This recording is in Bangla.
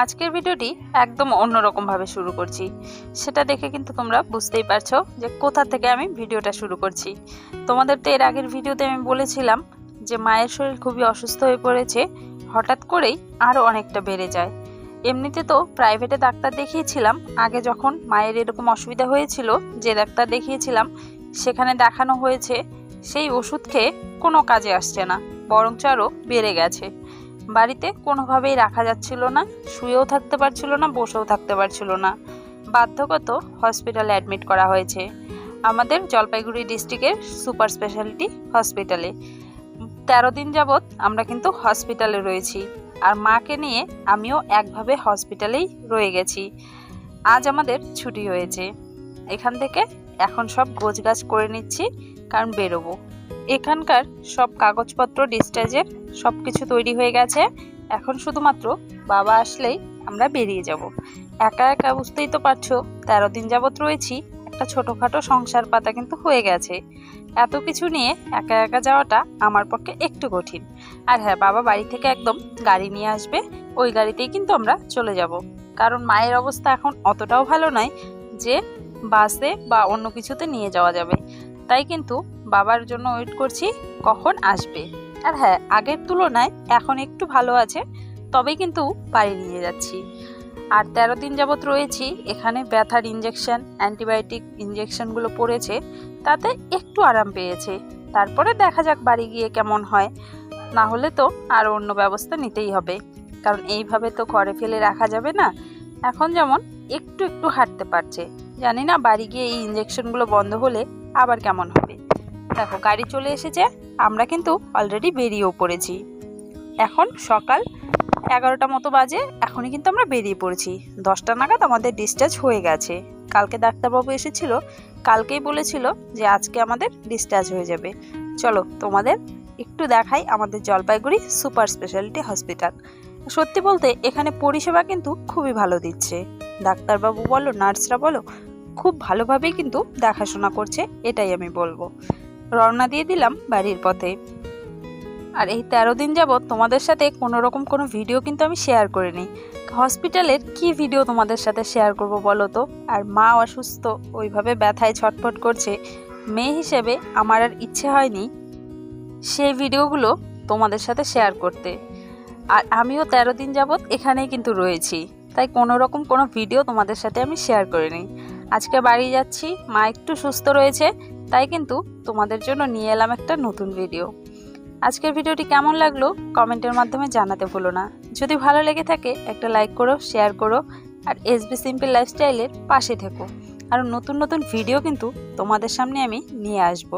আজকের ভিডিওটি একদম অন্যরকম ভাবে শুরু করছি। সেটা দেখে কিন্তু তোমরা বুঝতেই পারছো যে কোথা থেকে আমি ভিডিওটা শুরু করছি। তোমাদের তো এর আগের ভিডিওতে আমি বলেছিলাম যে মায়ের শরীর খুবই অসুস্থ হয়ে পড়েছে, হঠাৎ করেই আরও অনেকটা বেড়ে যায়। এমনিতে তো প্রাইভেটে ডাক্তার দেখিয়েছিলাম, আগে যখন মায়ের এরকম অসুবিধা হয়েছিল যে ডাক্তার দেখিয়েছিলাম সেখানে দেখানো হয়েছে, সেই ওষুধ খেয়ে কোনো কাজে আসছে না, বরঞ্চ আরও বেড়ে গেছে। বাড়িতে কোনোভাবেই রাখা যাচ্ছিল না, শুয়েও থাকতে পারছিল না, বসেও থাকতে পারছিল না। বাধ্যগত হসপিটালে অ্যাডমিট করা হয়েছে, আমাদের জলপাইগুড়ি ডিস্ট্রিক্টের সুপার স্পেশালিটি হসপিটালে। 13 দিন যাবৎ আমরা কিন্তু হসপিটালে রয়েছি, আর মাকে নিয়ে আমিও একভাবে হসপিটালেই রয়ে গেছি। আজ আমাদের ছুটি হয়েছে, এখান থেকে এখন সব গোছগাছ করে নিচ্ছি, কারণ বেরোবো। এখানকার সব কাগজপত্র ডিসচার্জের সব কিছু তৈরি হয়ে গেছে, এখন শুধুমাত্র বাবা আসলেই আমরা বেরিয়ে যাব। একা একা বুঝতেই তো পারছো, 13 দিন যাবৎ রয়েছি, একটা ছোটোখাটো সংসার পাতা কিন্তু হয়ে গেছে। এত কিছু নিয়ে একা একা যাওয়াটা আমার পক্ষে একটু কঠিন। আর হ্যাঁ, বাবা বাড়ি থেকে একদম গাড়ি নিয়ে আসবে, ওই গাড়িতেই কিন্তু আমরা চলে যাব। কারণ মায়ের অবস্থা এখন অতটাও ভালো নয় যে বাসে বা অন্য কিছুতে নিয়ে যাওয়া যাবে। তাই কিন্তু বাবার জন্য ওয়েট করছি কখন আসবে। আর হ্যাঁ, আগের তুলনায় এখন একটু ভালো আছে, তবেই কিন্তু বাড়ি নিয়ে যাচ্ছি। আর 13 দিন যাবৎ রয়েছি এখানে, ব্যথার ইঞ্জেকশন, অ্যান্টিবায়োটিক ইঞ্জেকশনগুলো পড়েছে, তাতে একটু আরাম পেয়েছে। তারপরে দেখা যাক বাড়ি গিয়ে কেমন হয়, না হলে তো আরও অন্য ব্যবস্থা নিতেই হবে, কারণ এইভাবে তো ঘরে ফেলে রাখা যাবে না। এখন যেমন একটু একটু হাঁটতে পারছে, জানি না বাড়ি গিয়ে এই ইঞ্জেকশনগুলো বন্ধ হলে আবার কেমন হবে। দেখো গাড়ি চলে এসেছে, আমরা কিন্তু অলরেডি বেরিয়েও পড়েছি। এখন সকাল 11টা মতো বাজে, এখনই কিন্তু আমরা বেরিয়ে পড়েছি। 10টা নাগাদ আমাদের ডিসচার্জ হয়ে গেছে। কালকে ডাক্তারবাবু এসেছিল, কালকেই বলেছিল যে আজকে আমাদের ডিসচার্জ হয়ে যাবে। চলো তোমাদের একটু দেখাই আমাদের জলপাইগুড়ি সুপার স্পেশালিটি হসপিটাল। সত্যি বলতে এখানে পরিষেবা কিন্তু খুবই ভালো দিচ্ছে, ডাক্তারবাবু বলো, নার্সরা বলো, খুব ভালোভাবেই কিন্তু দেখাশোনা করছে, এটাই আমি বলবো। রওনা দিয়ে দিলাম বাড়ির পথে। আর এই 13 দিন যাবৎ তোমাদের সাথে কোনো ভিডিও কিন্তু আমি শেয়ার করিনি। হসপিটালের কি ভিডিও তোমাদের সাথে শেয়ার করব বলো তো? আর মা অসুস্থ, ওইভাবে ব্যথায় ছটফট করছে, মেয়ে হিসেবে আমার আর ইচ্ছে হয়নি সেই ভিডিওগুলো তোমাদের সাথে শেয়ার করতে। আর আমিও 13 দিন যাবৎ এখানেই কিন্তু রয়েছি, তাই কোনো ভিডিও তোমাদের সাথে আমি শেয়ার করিনি। আজকে বাড়ি যাচ্ছি, মা একটু সুস্থ রয়েছে, তাই কিন্তু তোমাদের জন্য নিয়ে এলাম একটা নতুন ভিডিও। আজকের ভিডিওটি কেমন লাগলো কমেন্টের মাধ্যমে জানাতে ভুলো না। যদি ভালো লেগে থাকে একটা লাইক করো, শেয়ার করো, আর এসবি সিম্পল লাইফস্টাইলের পাশে থেকো। আর নতুন নতুন ভিডিও কিন্তু তোমাদের সামনে আমি নিয়ে আসবো।